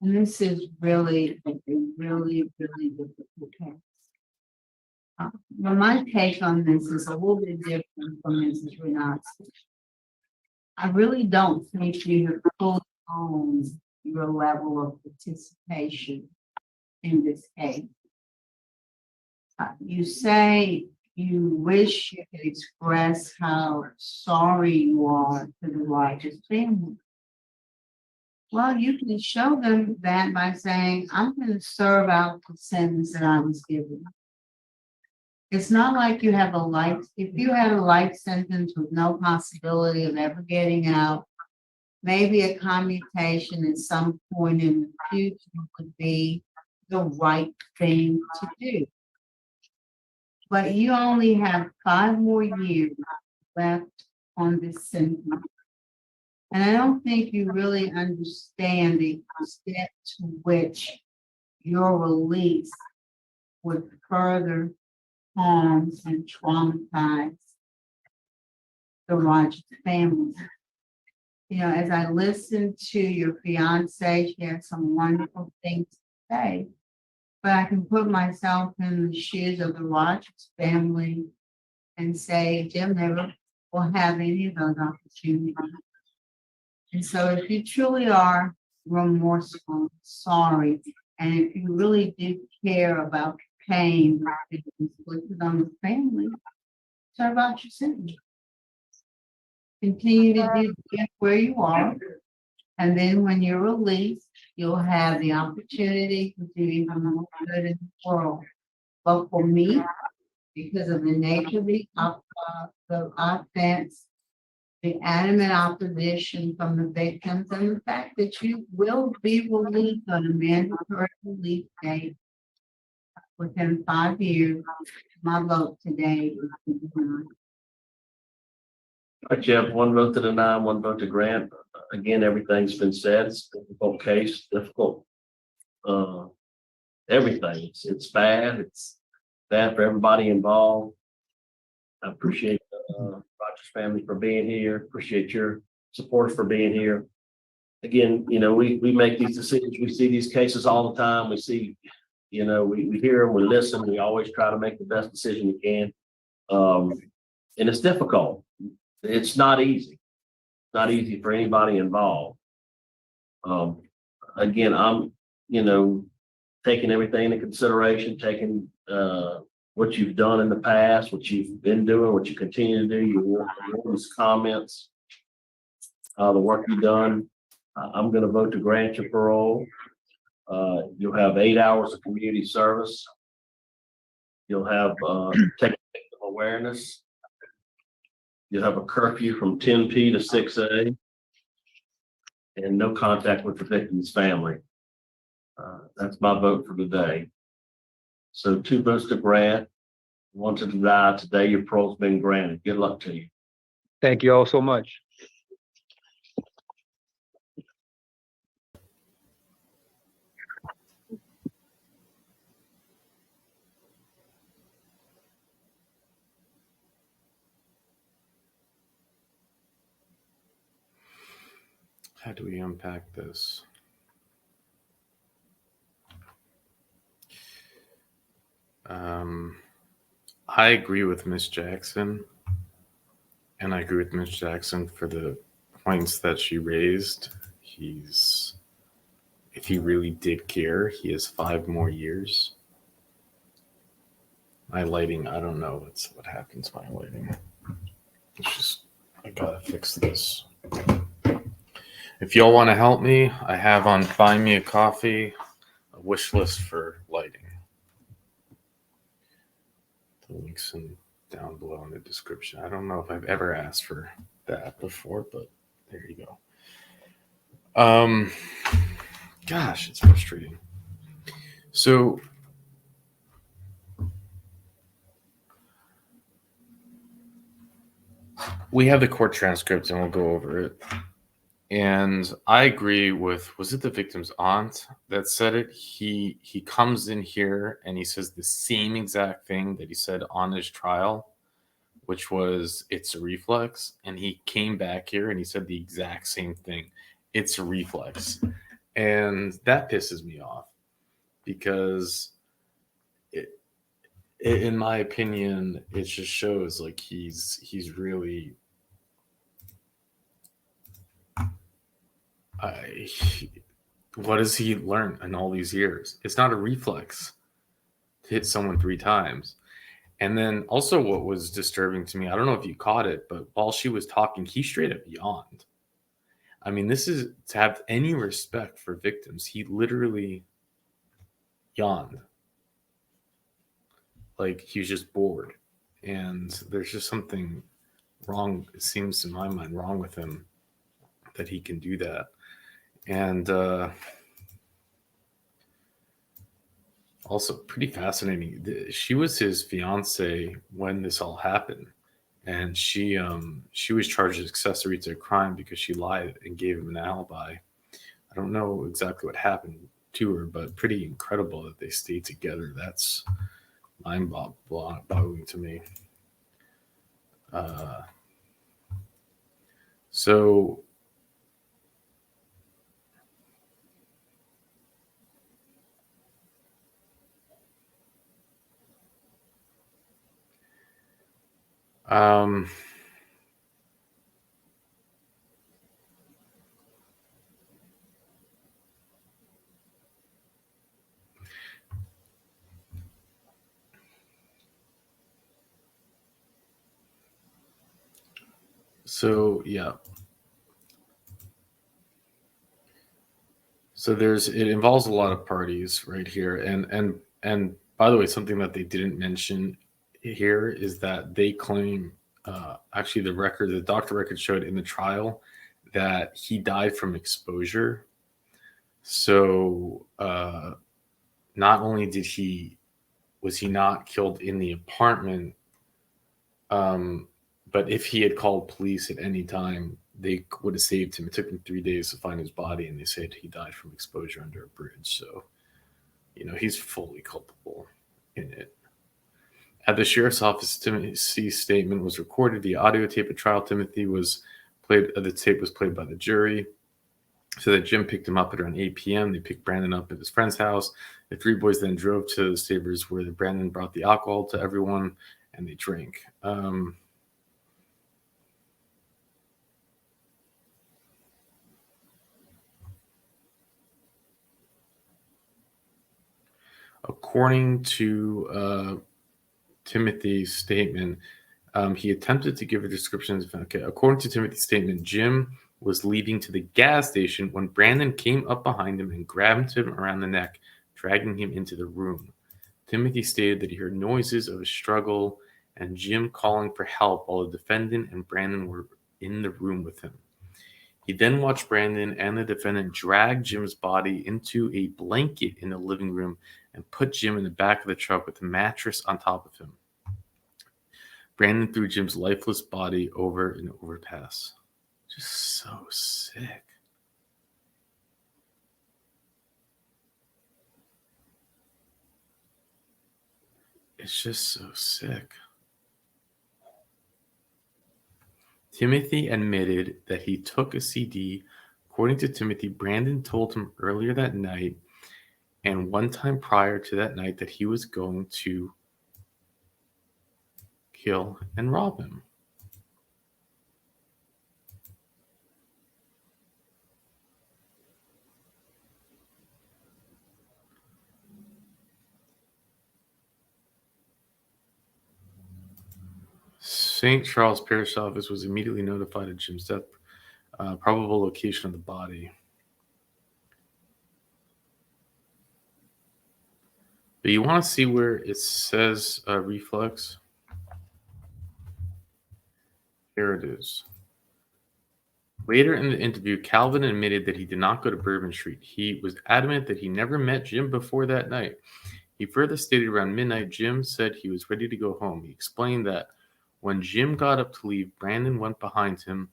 And this is really a really difficult case. But my take on this is a little bit different from Mrs. Renat's. I really don't think you have fully owned your level of participation in this case. You say you wish you could express how sorry you are to the Rogers family. Well, you can show them that by saying, I'm going to serve out the sentence that I was given. It's not like you have a life, if you had a life sentence with no possibility of ever getting out, maybe a commutation at some point in the future would be the right thing to do. But you only have 5 more years left on this sentence. And I don't think you really understand the extent to which your release would further harm and traumatize the Rogers family. You know, as I listened to your fiance, she had some wonderful things to say, but I can put myself in the shoes of the Rogers family and say, Jim never will have any of those opportunities. And so if you truly are remorseful, sorry, and if you really do care about pain that is inflicted on the family, serve out your sentence. Continue to do that where you are. And then when you're released, you'll have the opportunity to do even more good in the world. But for me, because of the nature of the offense, the adamant opposition from the victims, and the fact that you will be released on a mandatory release date within 5 years, my vote today is to deny. All right, you have 1 vote to deny, 1 vote to grant. Again, everything's been said. It's a difficult case, difficult. Everything. It's bad. It's bad for everybody involved. I appreciate Rogers family for being here. Appreciate your support for being here. Again, you know, we make these decisions. We see these cases all the time. We see, you know, we hear them, we listen. We always try to make the best decision we can. And it's difficult. It's not easy. Not easy for anybody involved. Again, I'm, you know, taking everything into consideration, taking what you've done in the past, what you've been doing, what you continue to do, your comments, the work you've done. I'm going to vote to grant your parole. You'll have 8 hours of community service. You'll have technical awareness. You'll have a curfew from 10 p to 6 a. And no contact with the victim's family. That's my vote for today. So 2 votes to grant, 1 to deny. Today your parole's been granted. Good luck to you. Thank you all so much. How do we unpack this? I agree with Miss Jackson, and I agree with Miss Jackson for the points that she raised. If he really did care, he has 5 more years. My lighting, I don't know what happens to my lighting. It's just, I gotta fix this. If y'all want to help me, I have on Buy Me a Coffee a wish list for lighting. The links down below in the description. I don't know if I've ever asked for that before, but there you go. Gosh, it's frustrating. So we have the court transcript and we'll go over it. And I agree with, was it the victim's aunt that said it? He comes in here and he says the same exact thing that he said on his trial, which was, it's a reflex. And he came back here and he said the exact same thing. It's a reflex. And that pisses me off because in my opinion, it just shows like he's really, what has he learned in all these years? It's not a reflex to hit someone 3 times. And then also what was disturbing to me, I don't know if you caught it, but while she was talking, he straight up yawned. I mean, this is to have any respect for victims. He literally yawned. Like he was just bored. And there's just something wrong, it seems in my mind, wrong with him that he can do that. And also pretty fascinating. She was his fiance when this all happened. And she was charged as accessory to a crime because she lied and gave him an alibi. I don't know exactly what happened to her, but pretty incredible that they stayed together. That's mind-boggling to me. So so yeah. So it involves a lot of parties right here. And by the way, something that they didn't mention here is that they claim actually the doctor record showed in the trial that he died from exposure. So not only was he not killed in the apartment, but if he had called police at any time, they would have saved him. It took them 3 days to find his body, and they said he died from exposure under a bridge. So, he's fully culpable in it. At the sheriff's office, Timothy's statement was recorded via audio tape at trial. The tape was played by the jury. So that Jim picked him up at around 8 p.m. They picked Brandon up at his friend's house. The three boys then drove to the Sabres where Brandon brought the alcohol to everyone, and they drank. According to Timothy's statement, he attempted to give a description. Okay, according to Timothy's statement, Jim was leaving to the gas station when Brandon came up behind him and grabbed him around the neck, dragging him into the room. Timothy stated that he heard noises of a struggle and Jim calling for help while the defendant and Brandon were in the room with him. He then watched Brandon and the defendant drag Jim's body into a blanket in the living room and put Jim in the back of the truck with a mattress on top of him. Brandon threw Jim's lifeless body over an overpass. Just so sick. It's just so sick. Timothy admitted that he took a CD. According to Timothy, Brandon told him earlier that night and one time prior to that night that he was going to kill and rob him. St. Charles Parish Office was immediately notified of Jim's death, probable location of the body. But you want to see where it says reflex? Here it is. Later in the interview, Calvin admitted that he did not go to Bourbon Street. He was adamant that he never met Jim before that night. He further stated around midnight, Jim said he was ready to go home. He explained that when Jim got up to leave, Brandon went behind him,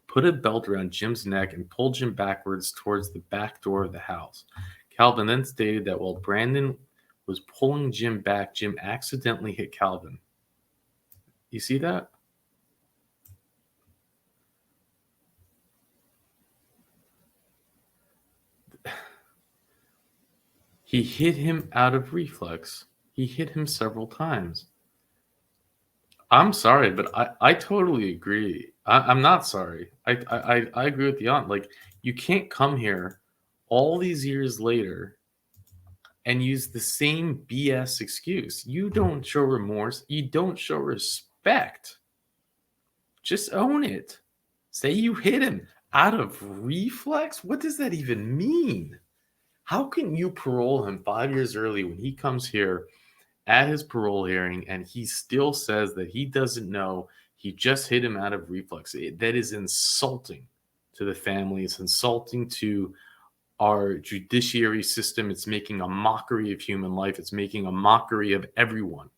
put a belt around Jim's neck, and pulled Jim backwards towards the back door of the house. Calvin then stated that while Brandon was pulling Jim back, Jim accidentally hit Calvin. You see that? He hit him out of reflex. He hit him several times. I'm sorry, but I totally agree. I'm not sorry. I agree with the aunt. Like, you can't come here all these years later and use the same BS excuse. You don't show remorse. You don't show respect. Just own it. Say you hit him out of reflex. What does that even mean? How can you parole him 5 years early when he comes here at his parole hearing and he still says that he doesn't know he just hit him out of reflex? That is insulting to the family. It's insulting to our judiciary system. It's making a mockery of human life. It's making a mockery of everyone.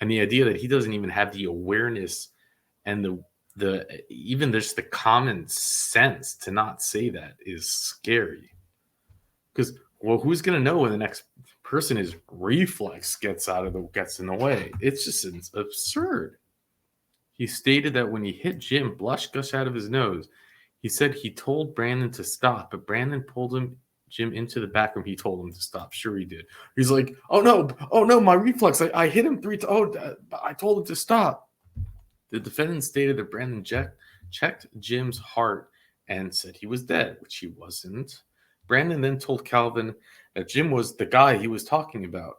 And the idea that he doesn't even have the awareness and the even just the common sense to not say that is scary. Because, well, who's going to know when the next person is reflex gets in the way? It's just absurd. He stated that when he hit Jim, blush gushed out of his nose. He said he told Brandon to stop, but Brandon pulled Jim into the back room. He told him to stop. Sure, he did. He's like, oh no, my reflex. I hit him 3 times. I told him to stop. The defendant stated that Brandon checked Jim's heart and said he was dead, which he wasn't. Brandon then told Calvin that Jim was the guy he was talking about.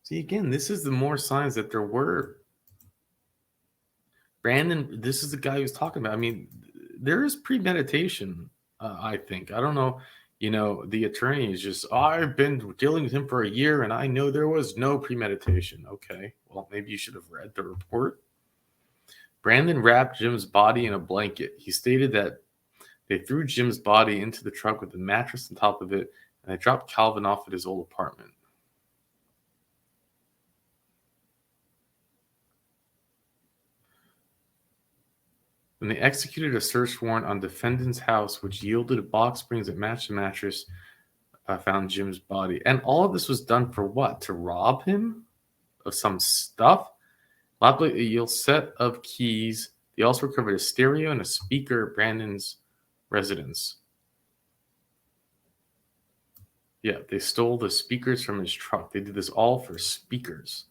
See, again, this is the more signs that there were. Brandon, this is the guy he was talking about. I mean, there is premeditation, I think. I don't know. The attorney is just, I've been dealing with him for a year and I know there was no premeditation. Okay, well, maybe you should have read the report. Brandon wrapped Jim's body in a blanket. He stated that they threw Jim's body into the truck with a mattress on top of it, and they dropped Calvin off at his old apartment. When they executed a search warrant on defendant's house, which yielded box springs that matched the mattress, found Jim's body. And all of this was done for what? To rob him of some stuff? Likely a yield set of keys. They also recovered a stereo and a speaker at Brandon's residence. Yeah, they stole the speakers from his truck. They did this all for speakers.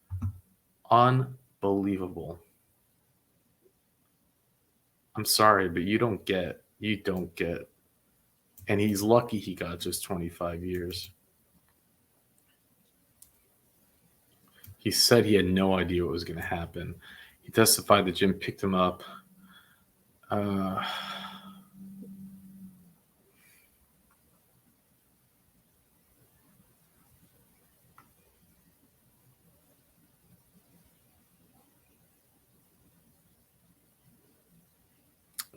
Unbelievable. I'm sorry, but you don't get. And he's lucky he got just 25 years. He said he had no idea what was going to happen. He testified that Jim picked him up.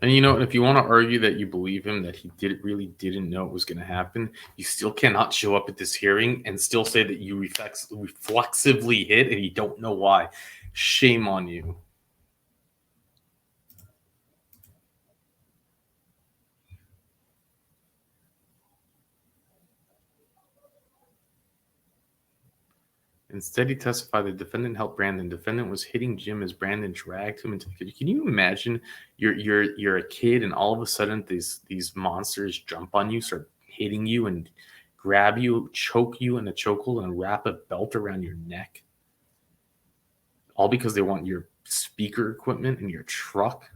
And if you want to argue that you believe him, that he really didn't know it was going to happen, you still cannot show up at this hearing and still say that you reflexively hit and you don't know why. Shame on you. Instead, he testified the defendant helped Brandon. Defendant was hitting Jim as Brandon dragged him into the kitchen. Can you imagine you're a kid and all of a sudden these monsters jump on you, start hitting you and grab you, choke you in a chokehold and wrap a belt around your neck? All because they want your speaker equipment in your truck?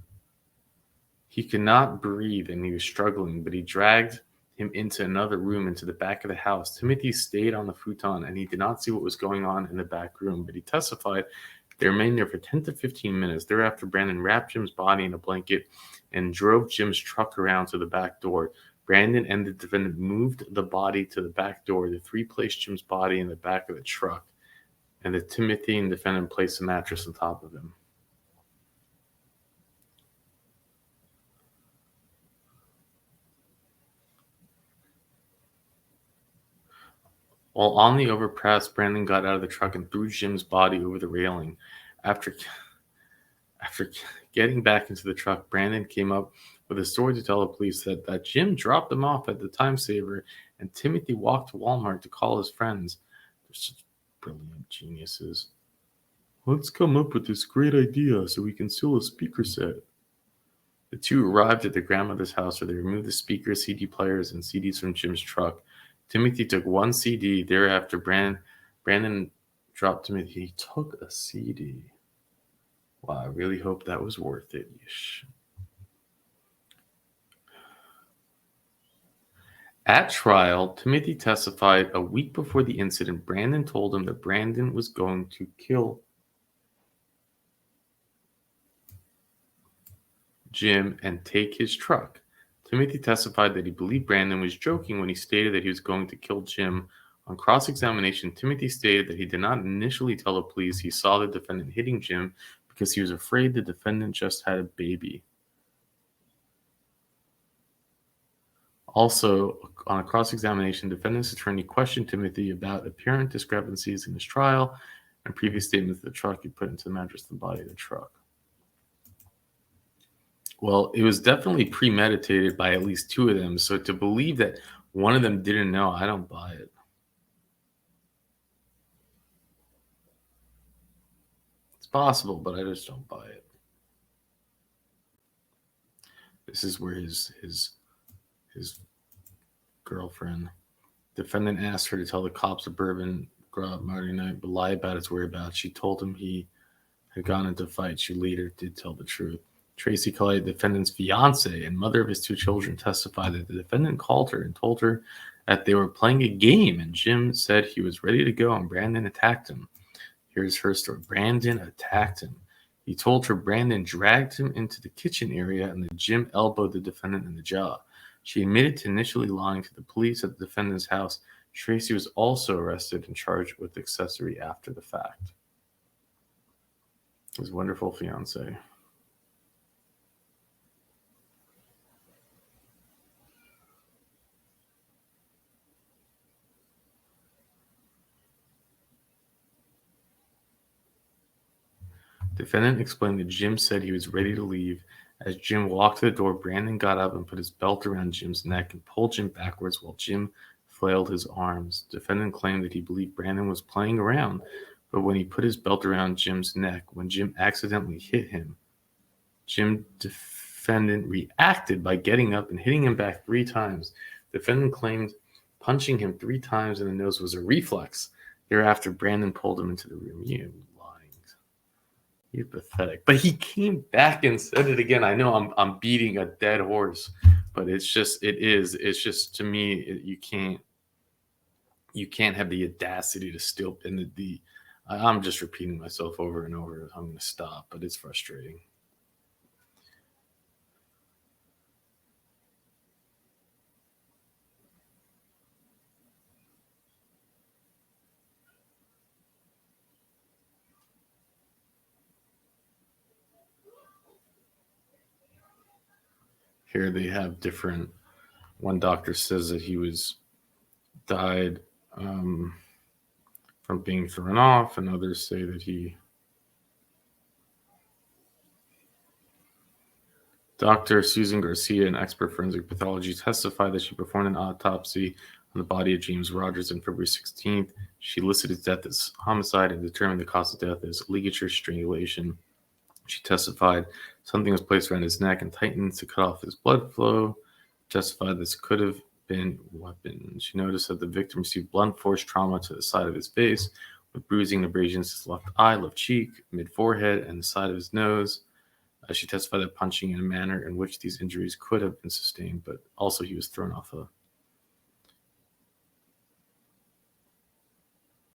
He could not breathe and he was struggling, but he dragged him into another room, into the back of the house. Timothy stayed on the futon and he did not see what was going on in the back room, but he testified they remained there for 10 to 15 minutes. Thereafter, Brandon wrapped Jim's body in a blanket and drove Jim's truck around to the back door. Brandon and the defendant moved the body to the back door. The three placed Jim's body in the back of the truck, and the Timothy and defendant placed a mattress on top of him. While on the overpass, Brandon got out of the truck and threw Jim's body over the railing. After getting back into the truck, Brandon came up with a story to tell the police that Jim dropped him off at the Time Saver and Timothy walked to Walmart to call his friends. They're such brilliant geniuses. Let's come up with this great idea so we can steal a speaker set. The two arrived at their grandmother's house where they removed the speakers, CD players, and CDs from Jim's truck. Timothy took one CD. Thereafter, Brandon dropped Timothy. He took a CD. Wow, I really hope that was worth it. At trial, Timothy testified a week before the incident. Brandon told him that Brandon was going to kill Jim and take his truck. Timothy testified that he believed Brandon was joking when he stated that he was going to kill Jim. On cross-examination, Timothy stated that he did not initially tell the police he saw the defendant hitting Jim because he was afraid the defendant just had a baby. Also, on a cross-examination, defendant's attorney questioned Timothy about apparent discrepancies in his trial and previous statements that the truck he put into the mattress the body of the truck. Well, it was definitely premeditated by at least two of them. So to believe that one of them didn't know, I don't buy it. It's possible, but I just don't buy it. This is where his girlfriend, defendant, asked her to tell the cops of Bourbon Grove Monday night, but lie about his whereabouts. She told him he had gone into fights. She later did tell the truth. Tracy Clay, defendant's fiance and mother of his two children, testified that the defendant called her and told her that they were playing a game, and Jim said he was ready to go and Brandon attacked him. Here's her story. Brandon attacked him. He told her Brandon dragged him into the kitchen area and that Jim elbowed the defendant in the jaw. She admitted to initially lying to the police at the defendant's house. Tracy was also arrested and charged with accessory after the fact. His wonderful fiance. Defendant explained that Jim said he was ready to leave. As Jim walked to the door, Brandon got up and put his belt around Jim's neck and pulled Jim backwards while Jim flailed his arms. Defendant claimed that he believed Brandon was playing around, but when he put his belt around Jim's neck, when Jim accidentally hit him, defendant reacted by getting up and hitting him back 3 times. Defendant claimed punching him 3 times in the nose was a reflex. Thereafter, Brandon pulled him into the room. You lying. You're pathetic. But he came back and said it again. I know I'm beating a dead horse, but it's just to me, you can't have the audacity to still, and I'm just repeating myself over and over. I'm going to stop, but it's frustrating. Here they have different. One doctor says that he died from being thrown off, and others say that Dr. Susan Garcia, an expert forensic pathology, testified that she performed an autopsy on the body of James Rogers on February 16th. She listed his death as homicide and determined the cause of death as ligature strangulation. She testified something was placed around his neck and tightened to cut off his blood flow. Testified this could have been a weapon. She noticed that the victim received blunt force trauma to the side of his face with bruising and abrasions to his left eye, left cheek, mid-forehead, and the side of his nose. She testified that punching in a manner in which these injuries could have been sustained, but also he was thrown off a